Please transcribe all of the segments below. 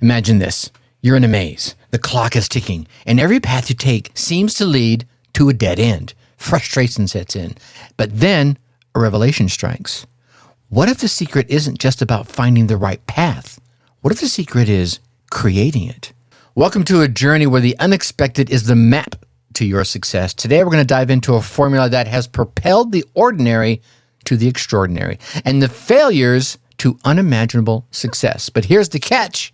Imagine this. You're in a maze. The clock is ticking, and every path you take seems to lead to a dead end. Frustration sets in. But then a revelation strikes. What if the secret isn't just about finding the right path? What if the secret is creating it? Welcome to a journey where the unexpected is the map to your success. Today, we're going to dive into a formula that has propelled the ordinary to the extraordinary and the failures to unimaginable success. But here's the catch.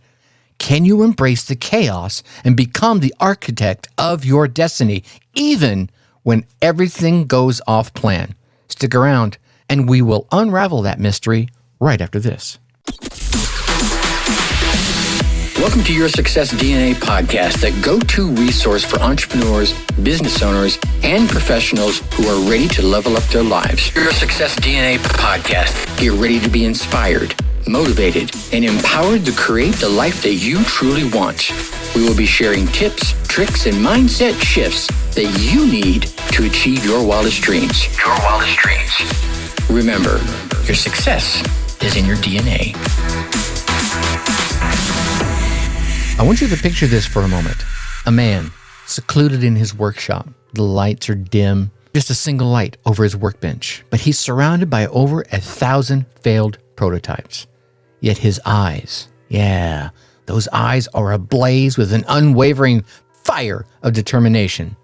Can you embrace the chaos and become the architect of your destiny, even when everything goes off plan? Stick around, and we will unravel that mystery right after this. Welcome to your Success DNA podcast, the go-to resource for entrepreneurs, business owners, and professionals who are ready to level up their lives. Your Success DNA podcast. Get ready to be inspired, motivated, and empowered to create the life that you truly want. We will be sharing tips, tricks, and mindset shifts that you need to achieve your wildest dreams. Remember, your success is in your DNA. I want you to picture this for a moment. A man secluded in his workshop. The lights are dim, just a single light over his workbench. But he's surrounded by over 1,000 failed prototypes. Yet his eyes, those eyes are ablaze with an unwavering fire of determination.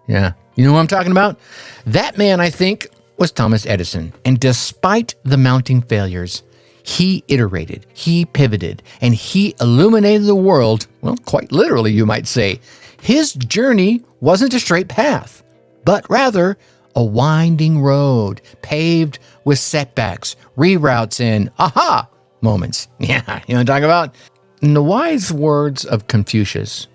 Yeah, you know who I'm talking about? That man, I think, was Thomas Edison. And despite the mounting failures, he iterated, he pivoted, and he illuminated the world, well, quite literally, you might say. His journey wasn't a straight path, but rather a winding road paved with setbacks, reroutes, and aha moments. Yeah, you know what I'm talking about? In the wise words of Confucius,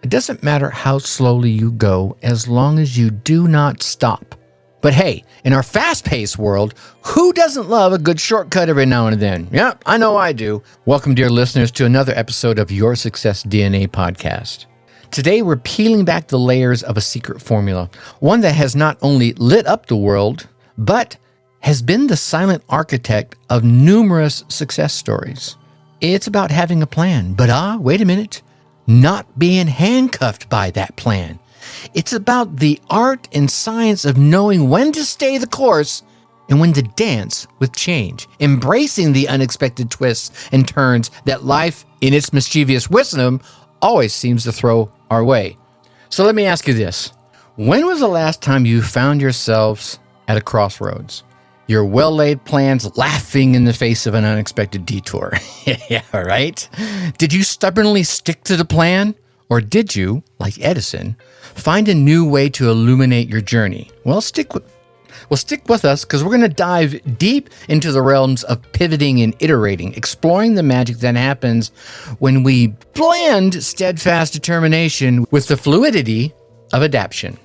it doesn't matter how slowly you go as long as you do not stop. But hey, in our fast-paced world, who doesn't love a good shortcut every now and then? Yeah, I know I do. Welcome, dear listeners, to another episode of Your Success DNA podcast. Today, we're peeling back the layers of a secret formula, one that has not only lit up the world, but has been the silent architect of numerous success stories. It's about having a plan, but wait a minute, not being handcuffed by that plan. It's about the art and science of knowing when to stay the course and when to dance with change, embracing the unexpected twists and turns that life, in its mischievous wisdom, always seems to throw our way. So let me ask you this. When was the last time you found yourselves at a crossroads? Your well-laid plans laughing in the face of an unexpected detour. Yeah, right? Did you stubbornly stick to the plan? Or did you, like Edison, find a new way to illuminate your journey? Well, stick with us because we're going to dive deep into the realms of pivoting and iterating, exploring the magic that happens when we blend steadfast determination with the fluidity of adaptation.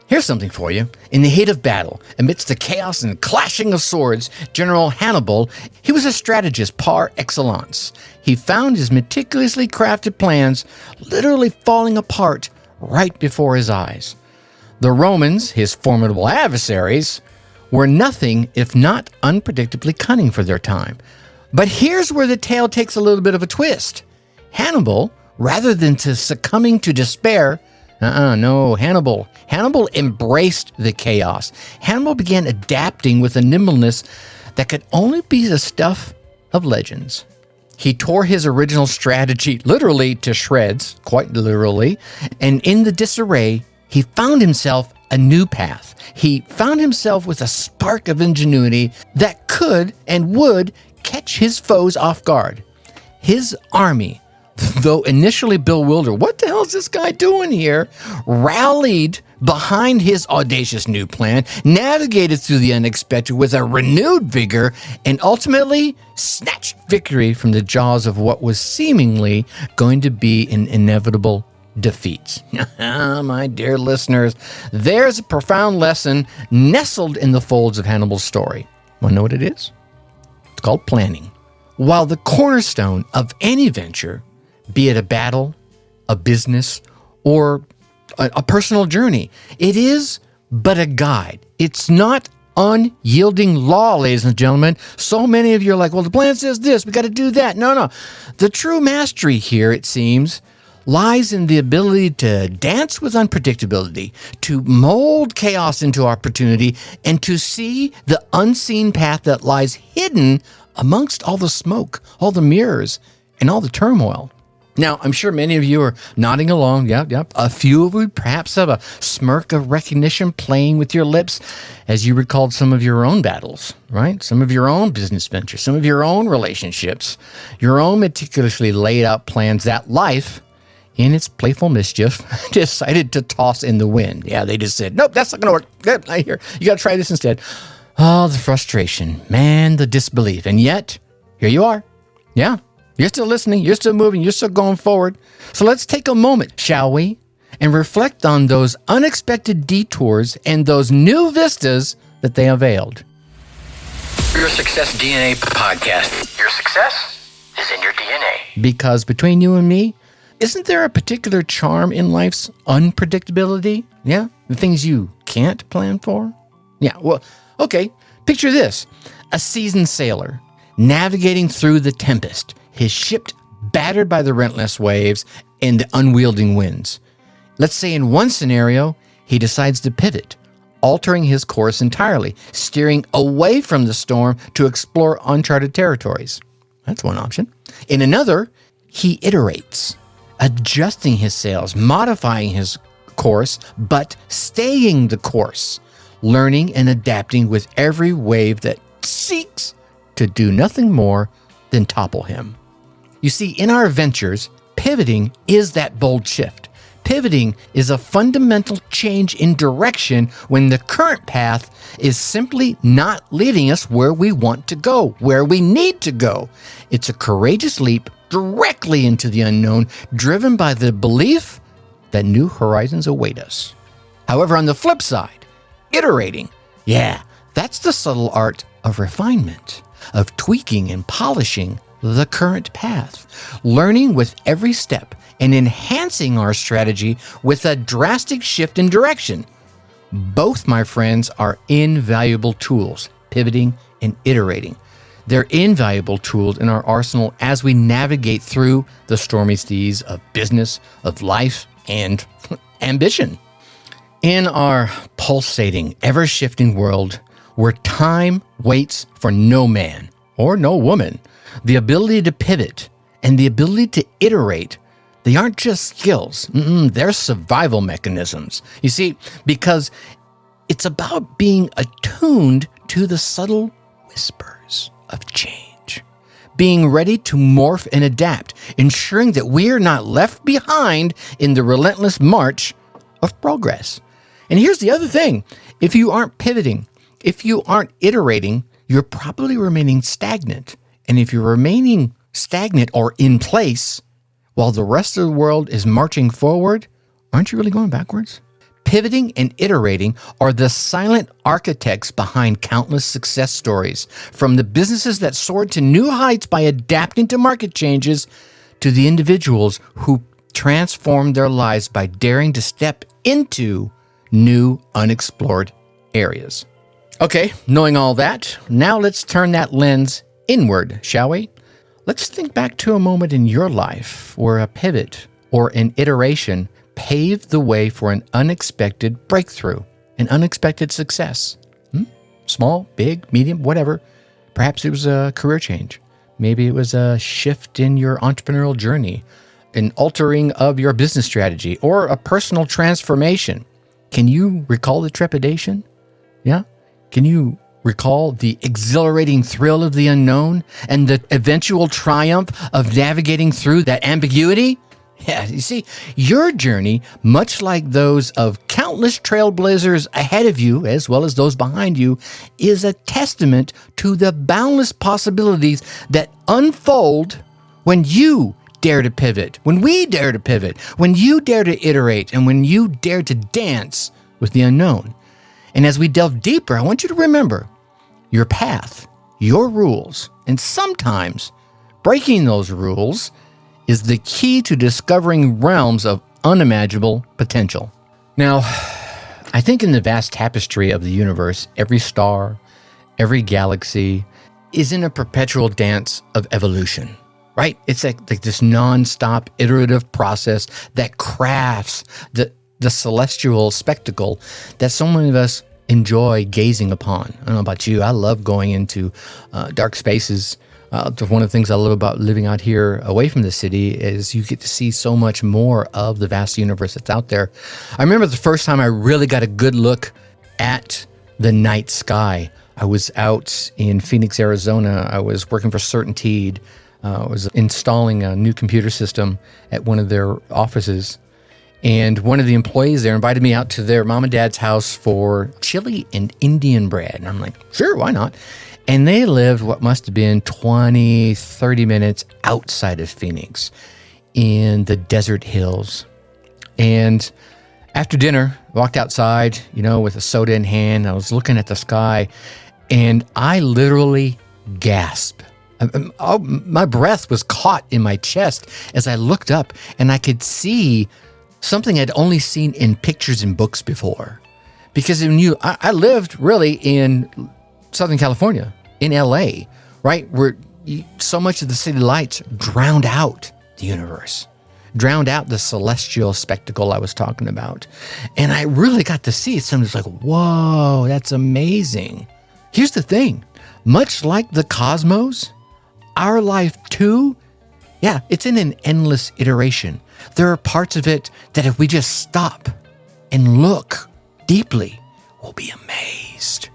Here's something for you. In the heat of battle, amidst the chaos and clashing of swords, General Hannibal, he was a strategist par excellence. He found his meticulously crafted plans literally falling apart right before his eyes. The Romans, his formidable adversaries, were nothing if not unpredictably cunning for their time. But here's where the tale takes a little bit of a twist. Hannibal, rather than succumbing to despair, Hannibal embraced the chaos. Hannibal began adapting with a nimbleness that could only be the stuff of legends. He tore his original strategy literally to shreds, quite literally, and in the disarray, he found himself a new path. He found himself with a spark of ingenuity that could and would catch his foes off guard. His army, though initially bewildered, what the hell is this guy doing here, rallied behind his audacious new plan, navigated through the unexpected with a renewed vigor, and ultimately snatched victory from the jaws of what was seemingly going to be an inevitable defeat. My dear listeners, there's a profound lesson nestled in the folds of Hannibal's story. Want to know what it is? It's called planning. While the cornerstone of any venture, be it a battle, a business, or a personal journey, it is but a guide. It's not unyielding law, ladies and gentlemen. So many of you are like, well, the plan says this, we got to do that. No. The true mastery here, it seems, lies in the ability to dance with unpredictability, to mold chaos into opportunity, and to see the unseen path that lies hidden amongst all the smoke, all the mirrors, and all the turmoil. Now, I'm sure many of you are nodding along. Yep. A few of you perhaps have a smirk of recognition playing with your lips as you recalled some of your own battles, right? Some of your own business ventures, some of your own relationships, your own meticulously laid out plans that life, in its playful mischief, decided to toss in the wind. Yeah, they just said, nope, that's not going to work. Good, I hear. You got to try this instead. Oh, the frustration, man, the disbelief. And yet, here you are. Yeah. You're still listening, you're still moving, you're still going forward. So let's take a moment, shall we, and reflect on those unexpected detours and those new vistas that they unveiled. Your Success DNA podcast. Your success is in your DNA. Because between you and me, isn't there a particular charm in life's unpredictability? Yeah, the things you can't plan for? Yeah, well, okay, picture this. A seasoned sailor navigating through the tempest, his ship battered by the relentless waves and the unwielding winds. Let's say in one scenario, he decides to pivot, altering his course entirely, steering away from the storm to explore uncharted territories. That's one option. In another, he iterates, adjusting his sails, modifying his course, but staying the course, learning and adapting with every wave that seeks to do nothing more than topple him. You see, in our ventures, pivoting is that bold shift. Pivoting is a fundamental change in direction when the current path is simply not leading us where we want to go, where we need to go. It's a courageous leap directly into the unknown, driven by the belief that new horizons await us. However, on the flip side, iterating, that's the subtle art of refinement, of tweaking and polishing the current path, learning with every step and enhancing our strategy with a drastic shift in direction. Both, my friends, are invaluable tools, pivoting and iterating. They're invaluable tools in our arsenal as we navigate through the stormy seas of business, of life, and ambition. In our pulsating, ever-shifting world where time waits for no man or no woman, the ability to pivot and the ability to iterate, they aren't just skills. They're survival mechanisms. You see, because it's about being attuned to the subtle whispers of change, being ready to morph and adapt, ensuring that we are not left behind in the relentless march of progress. And here's the other thing. If you aren't pivoting, if you aren't iterating, you're probably remaining stagnant. And if you're remaining stagnant or in place while the rest of the world is marching forward, aren't you really going backwards? Pivoting and iterating are the silent architects behind countless success stories, from the businesses that soared to new heights by adapting to market changes, to the individuals who transformed their lives by daring to step into new unexplored areas. Okay, knowing all that, now let's turn that lens inward, shall we? Let's think back to a moment in your life where a pivot or an iteration paved the way for an unexpected breakthrough, an unexpected success. Small, big, medium, whatever. Perhaps it was a career change. Maybe it was a shift in your entrepreneurial journey, an altering of your business strategy, or a personal transformation. Can you recall the trepidation? Yeah? Can you recall the exhilarating thrill of the unknown and the eventual triumph of navigating through that ambiguity? Yeah, you see, your journey, much like those of countless trailblazers ahead of you, as well as those behind you, is a testament to the boundless possibilities that unfold when you dare to pivot, when we dare to pivot, when you dare to iterate, and when you dare to dance with the unknown. And as we delve deeper, I want you to remember your path, your rules, and sometimes breaking those rules is the key to discovering realms of unimaginable potential. Now, I think in the vast tapestry of the universe, every star, every galaxy is in a perpetual dance of evolution, right? It's like this nonstop iterative process that crafts the celestial spectacle that so many of us enjoy gazing upon. I don't know about you. I love going into dark spaces. One of the things I love about living out here away from the city is you get to see so much more of the vast universe that's out there. I remember the first time I really got a good look at the night sky. I was out in Phoenix, Arizona. I was working for Certainteed. I was installing a new computer system at one of their offices. And one of the employees there invited me out to their mom and dad's house for chili and Indian bread. And I'm like, sure, why not? And they lived what must have been 20, 30 minutes outside of Phoenix in the desert hills. And after dinner, walked outside, with a soda in hand. I was looking at the sky and I literally gasped. My breath was caught in my chest as I looked up and I could see something I'd only seen in pictures and books before. Because I lived really in Southern California, in LA, right? Where so much of the city lights drowned out the universe, drowned out the celestial spectacle I was talking about. And I really got to see something that's like, whoa, that's amazing. Here's the thing, much like the cosmos, our life too, it's in an endless iteration. There are parts of it that if we just stop and look deeply, we'll be amazed.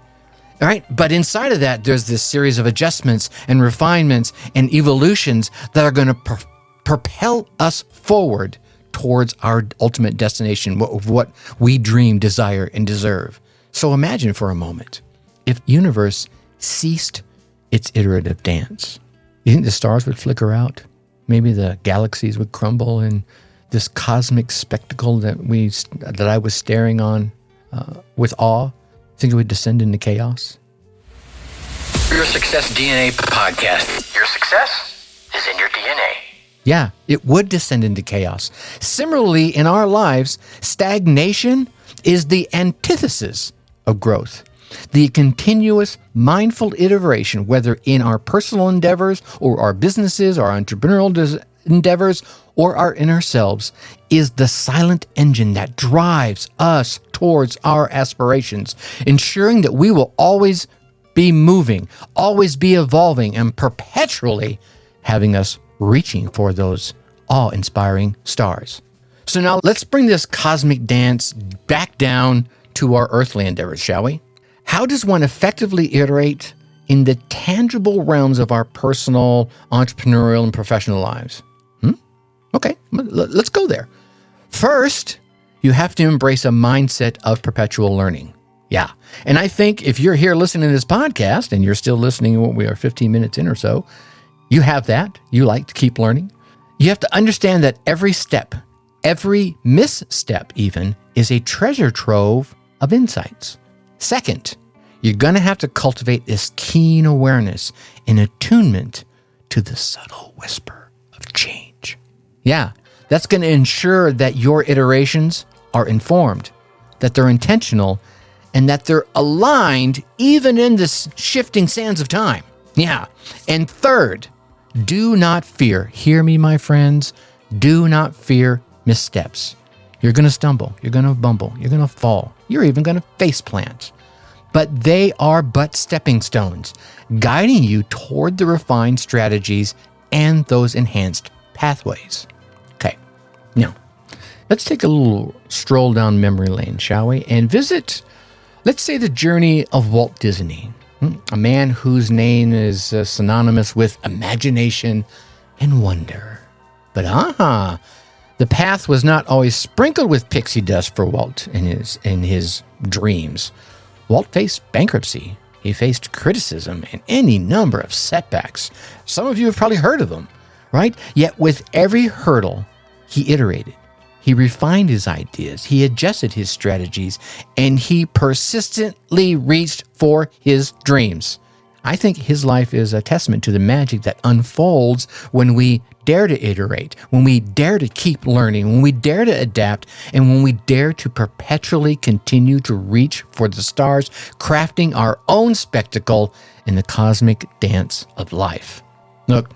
All right. But inside of that, there's this series of adjustments and refinements and evolutions that are going to propel us forward towards our ultimate destination, what we dream, desire, and deserve. So imagine for a moment, if the universe ceased its iterative dance, you think the stars would flicker out? Maybe the galaxies would crumble in this cosmic spectacle that I was staring on with awe. Think it would descend into chaos? Your Success DNA podcast. Your success is in your DNA. Yeah, it would descend into chaos. Similarly, in our lives, stagnation is the antithesis of growth. The continuous, mindful iteration, whether in our personal endeavors or our businesses, our entrepreneurial endeavors, or our inner selves, is the silent engine that drives us towards our aspirations, ensuring that we will always be moving, always be evolving, and perpetually having us reaching for those awe-inspiring stars. So now let's bring this cosmic dance back down to our earthly endeavors, shall we? How does one effectively iterate in the tangible realms of our personal, entrepreneurial, and professional lives? Okay, let's go there. First, you have to embrace a mindset of perpetual learning. Yeah, and I think if you're here listening to this podcast and you're still listening, we are 15 minutes in or so, you have that. You like to keep learning. You have to understand that every step, every misstep even, is a treasure trove of insights. Second, you're going to have to cultivate this keen awareness and attunement to the subtle whisper of change. Yeah, that's going to ensure that your iterations are informed, that they're intentional, and that they're aligned even in the shifting sands of time. Yeah. And third, do not fear. Hear me, my friends. Do not fear missteps. You're going to stumble. You're going to bumble. You're going to fall. You're even going to face plant. But they are but stepping stones, guiding you toward the refined strategies and those enhanced pathways. Okay, now let's take a little stroll down memory lane, shall we? And visit, let's say, the journey of Walt Disney, a man whose name is synonymous with imagination and wonder. But the path was not always sprinkled with pixie dust for Walt in his dreams. Walt faced bankruptcy. He faced criticism and any number of setbacks. Some of you have probably heard of them, right? Yet with every hurdle, he iterated. He refined his ideas. He adjusted his strategies, and he persistently reached for his dreams. I think his life is a testament to the magic that unfolds when we dare to iterate, when we dare to keep learning, when we dare to adapt, and when we dare to perpetually continue to reach for the stars, crafting our own spectacle in the cosmic dance of life. Look,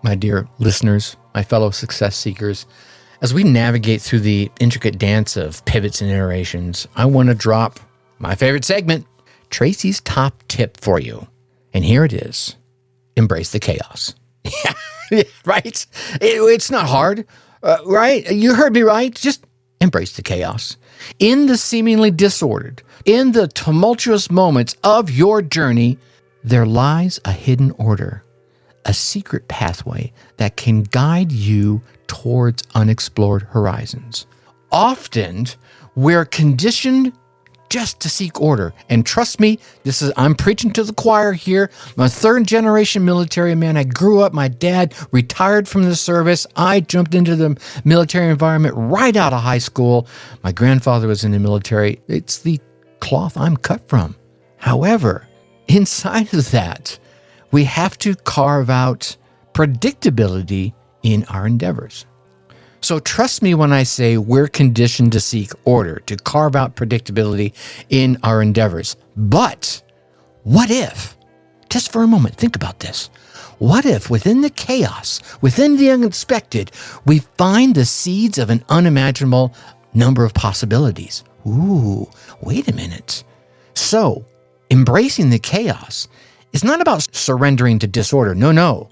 my dear listeners, my fellow success seekers, as we navigate through the intricate dance of pivots and iterations, I want to drop my favorite segment, Tracy's top tip for you. And here it is. Embrace the chaos. Yeah, right? It's not hard, right? You heard me right. Just embrace the chaos. In the seemingly disordered, in the tumultuous moments of your journey, there lies a hidden order, a secret pathway that can guide you towards unexplored horizons. Often, we're conditioned just to seek order. And trust me, I'm preaching to the choir here. I'm a third-generation military man. I grew up, my dad retired from the service. I jumped into the military environment right out of high school. My grandfather was in the military. It's the cloth I'm cut from. However, inside of that, we have to carve out predictability in our endeavors. So trust me when I say we're conditioned to seek order, to carve out predictability in our endeavors. But what if, just for a moment, think about this. What if within the chaos, within the unexpected, we find the seeds of an unimaginable number of possibilities? Ooh, wait a minute. So embracing the chaos is not about surrendering to disorder. No.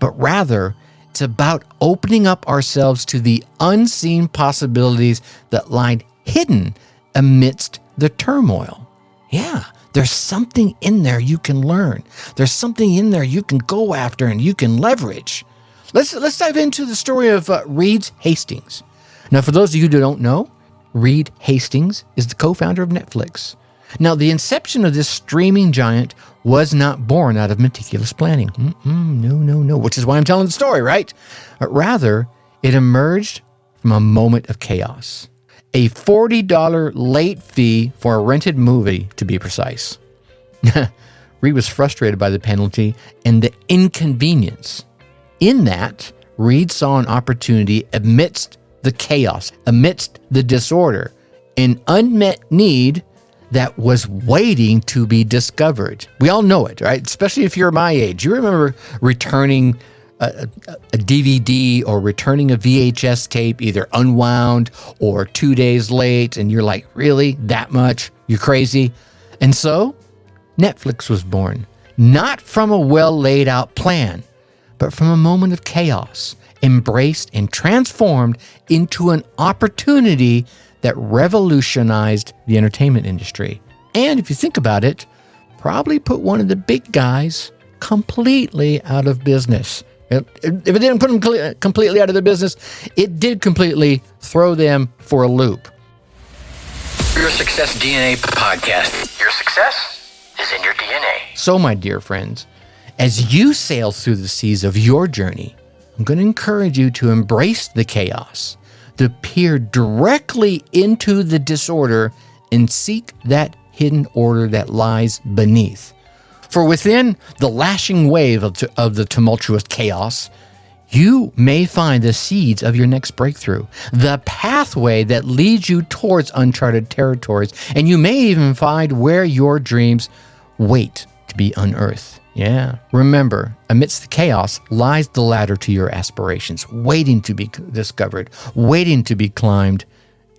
But rather, it's about opening up ourselves to the unseen possibilities that lie hidden amidst the turmoil. Yeah, there's something in there you can learn. There's something in there you can go after and you can leverage. Let's dive into the story of Reed Hastings. Now, for those of you who don't know, Reed Hastings is the co-founder of Netflix. Now, the inception of this streaming giant was not born out of meticulous planning. No, which is why I'm telling the story, right? But rather, it emerged from a moment of chaos. A $40 late fee for a rented movie, to be precise. Reed was frustrated by the penalty and the inconvenience. In that, Reed saw an opportunity amidst the chaos, amidst the disorder, an unmet need that was waiting to be discovered. We all know it, right? Especially if you're my age. You remember returning a DVD or returning a VHS tape, either unwound or 2 days late, and you're like, really? That much? You crazy? And so, Netflix was born. Not from a well-laid out plan, but from a moment of chaos, embraced and transformed into an opportunity that revolutionized the entertainment industry. And if you think about it, probably put one of the big guys completely out of business. If it didn't put them completely out of the business, it did completely throw them for a loop. Your Success DNA podcast. Your success is in your DNA. So, my dear friends, as you sail through the seas of your journey, I'm going to encourage you to embrace the chaos, to peer directly into the disorder and seek that hidden order that lies beneath. For within the lashing wave of the tumultuous chaos, you may find the seeds of your next breakthrough, the pathway that leads you towards uncharted territories, and you may even find where your dreams wait to be unearthed. Yeah, remember, amidst the chaos lies the ladder to your aspirations, waiting to be discovered, waiting to be climbed,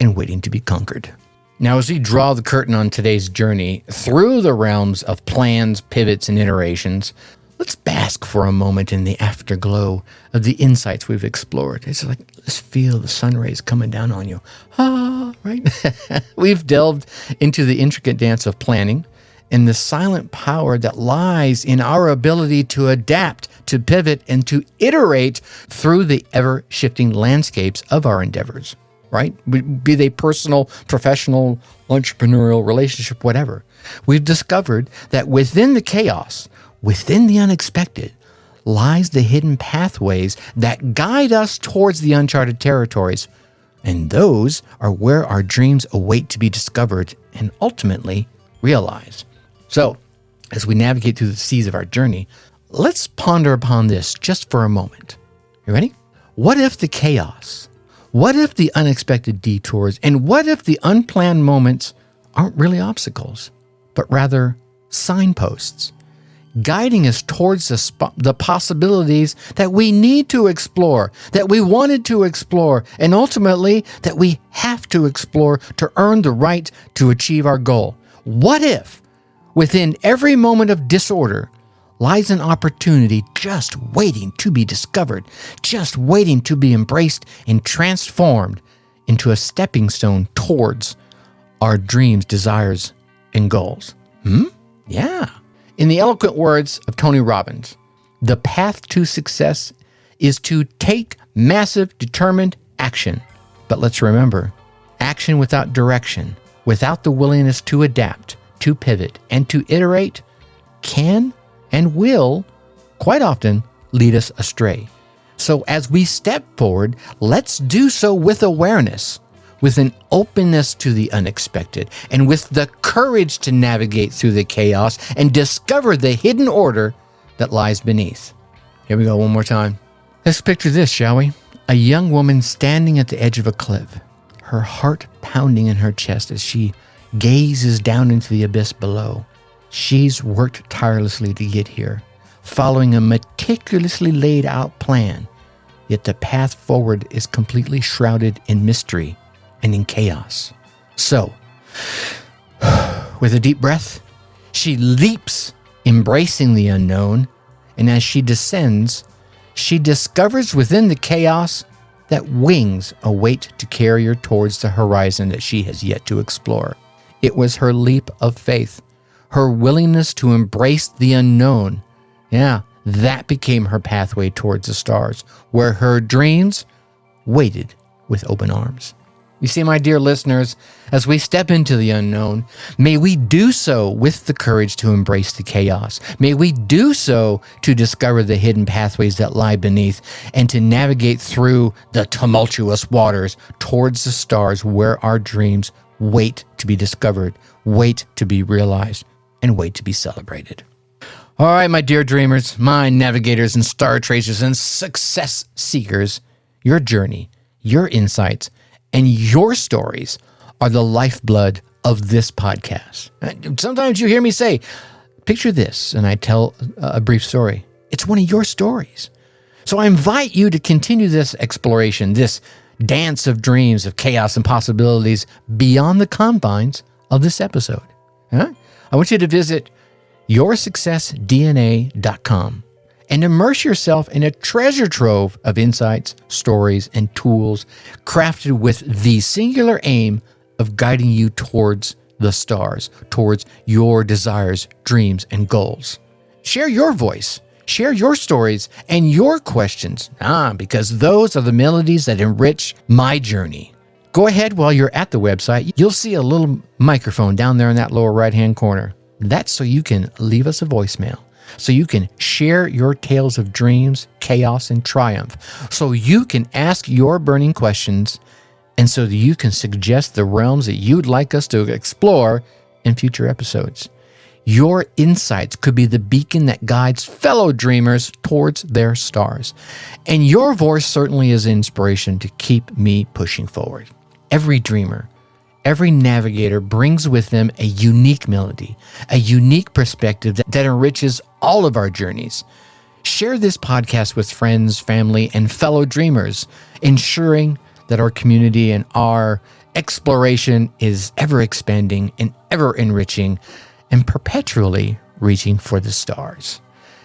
and waiting to be conquered. Now, as we draw the curtain on today's journey through the realms of plans, pivots, and iterations, let's bask for a moment in the afterglow of the insights we've explored. It's like, let's feel the sun rays coming down on you. Right? We've delved into the intricate dance of planning and the silent power that lies in our ability to adapt, to pivot, and to iterate through the ever-shifting landscapes of our endeavors, right? Be they personal, professional, entrepreneurial, relationship, whatever. We've discovered that within the chaos, within the unexpected, lies the hidden pathways that guide us towards the uncharted territories. And those are where our dreams await to be discovered and ultimately realized. So, as we navigate through the seas of our journey, let's ponder upon this just for a moment. You ready? What if the chaos, what if the unexpected detours, and what if the unplanned moments aren't really obstacles, but rather signposts, guiding us towards the possibilities that we need to explore, that we wanted to explore, and ultimately that we have to explore to earn the right to achieve our goal? What if, within every moment of disorder, lies an opportunity just waiting to be discovered, just waiting to be embraced and transformed into a stepping stone towards our dreams, desires, and goals? Yeah. In the eloquent words of Tony Robbins, the path to success is to take massive, determined action. But let's remember, action without direction, without the willingness to adapt, to pivot, and to iterate can and will quite often lead us astray. So as we step forward, let's do so with awareness, with an openness to the unexpected, and with the courage to navigate through the chaos and discover the hidden order that lies beneath. Here we go one more time. Let's picture this, shall we? A young woman standing at the edge of a cliff, her heart pounding in her chest as she gazes down into the abyss below. She's worked tirelessly to get here, following a meticulously laid out plan, yet the path forward is completely shrouded in mystery and in chaos. So, with a deep breath, she leaps, embracing the unknown, and as she descends, she discovers within the chaos that wings await to carry her towards the horizon that she has yet to explore. It was her leap of faith, her willingness to embrace the unknown. Yeah, that became her pathway towards the stars, where her dreams waited with open arms. You see, my dear listeners, as we step into the unknown, may we do so with the courage to embrace the chaos. May we do so to discover the hidden pathways that lie beneath and to navigate through the tumultuous waters towards the stars where our dreams wait to be discovered, wait to be realized, and wait to be celebrated. All right, my dear dreamers, my navigators and star tracers and success seekers, your journey, your insights, and your stories are the lifeblood of this podcast. Sometimes you hear me say, picture this, and I tell a brief story. It's one of your stories. So I invite you to continue this exploration, this dance of dreams, of chaos and possibilities beyond the confines of this episode. I want you to visit yoursuccessdna.com and immerse yourself in a treasure trove of insights, stories, and tools crafted with the singular aim of guiding you towards the stars, towards your desires, dreams, and goals. Share your voice, share your stories and your questions, because those are the melodies that enrich my journey. Go ahead while you're at the website. You'll see a little microphone down there in that lower right-hand corner. That's so you can leave us a voicemail, so you can share your tales of dreams, chaos, and triumph, so you can ask your burning questions, and so that you can suggest the realms that you'd like us to explore in future episodes. Your insights could be the beacon that guides fellow dreamers towards their stars. And your voice certainly is inspiration to keep me pushing forward. Every dreamer, every navigator brings with them a unique melody, a unique perspective that enriches all of our journeys. Share this podcast with friends, family, and fellow dreamers, ensuring that our community and our exploration is ever expanding and ever enriching and perpetually reaching for the stars.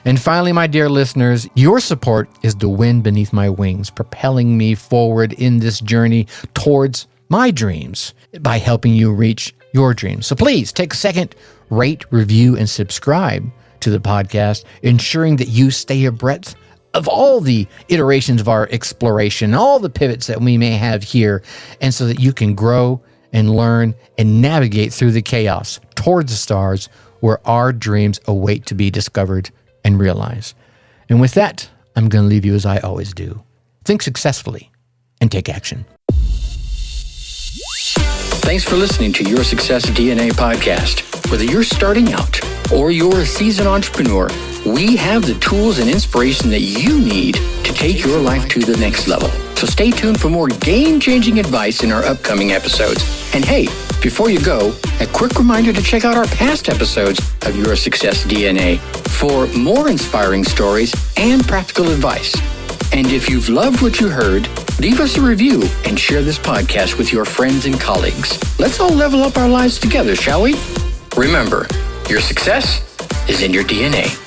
And finally, my dear listeners, your support is the wind beneath my wings, propelling me forward in this journey towards my dreams by helping you reach your dreams. So please take a second, rate, review, and subscribe to the podcast, ensuring that you stay abreast of all the iterations of our exploration, all the pivots that we may have here, and so that you can grow and learn and navigate through the chaos towards the stars where our dreams await to be discovered and realized. And with that, I'm going to leave you as I always do. Think successfully and take action. Thanks for listening to Your Success DNA podcast. Whether you're starting out or you're a seasoned entrepreneur, we have the tools and inspiration that you need to take your life to the next level. So stay tuned for more game-changing advice in our upcoming episodes. And hey, before you go, a quick reminder to check out our past episodes of Your Success DNA for more inspiring stories and practical advice. And if you've loved what you heard, leave us a review and share this podcast with your friends and colleagues. Let's all level up our lives together, shall we? Remember, your success is in your DNA.